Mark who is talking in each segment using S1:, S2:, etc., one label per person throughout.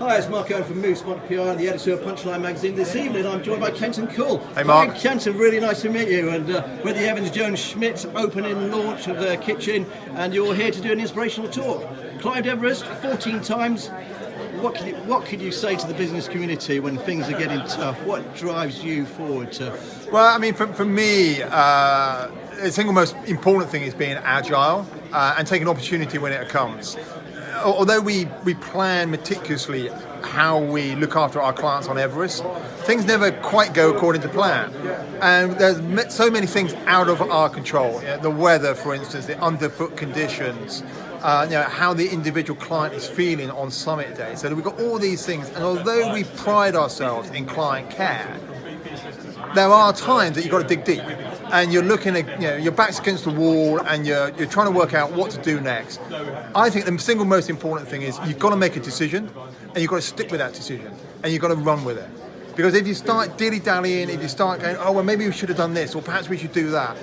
S1: Hi, it's Mark Owen from Moose, Monty PR, the editor of Punchline magazine. This evening I'm joined by Kenton.
S2: Hey Mark.
S1: Hi Kenton, really nice to meet you. And we're the Evans-Jones-Schmidt opening launch of the kitchen, and you're here to do an inspirational talk. Climbed Everest 14 times. What could you say to the business community when things are getting tough? What drives you forward to?
S2: Well, I mean, for me, the single most important thing is being agile and taking opportunity when it comes. Although we plan meticulously how we look after our clients on Everest, things never quite go according to plan. And there's so many things out of our control. You know, the weather, for instance, the underfoot conditions, how the individual client is feeling on summit day. So we've got all these things. And although we pride ourselves in client care, there are times that you've got to dig deep. And you're looking at, your back's against the wall and you're trying to work out what to do next. I think the single most important thing is you've got to make a decision and you've got to stick with that decision and you've got to run with it. Because if you start dilly-dallying, if you start going, oh, well, maybe we should have done this or perhaps we should do that,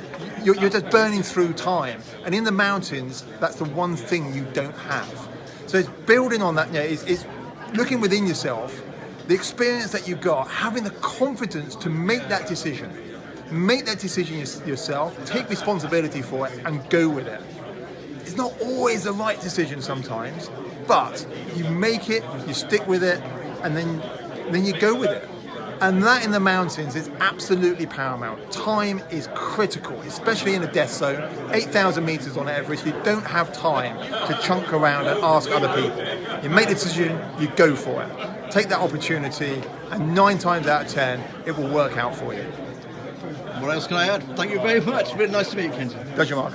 S2: you're just burning through time. And in the mountains, that's the one thing you don't have. So it's building on that, it's looking within yourself, the experience that you've got, having the confidence to make that decision. Make that decision yourself, take responsibility for it and go with it. It's not always the right decision sometimes, but you make it, you stick with it, and then you go with it. And that in the mountains is absolutely paramount. Time is critical, especially in a death zone. 8,000 meters on Everest, you don't have time to chunk around and ask other people. You make the decision, you go for it. Take that opportunity, and 9 times out of 10, it will work out for you.
S1: What else can I add? Thank you very much. Really nice to meet you, Kenton.
S2: Pleasure, Mark.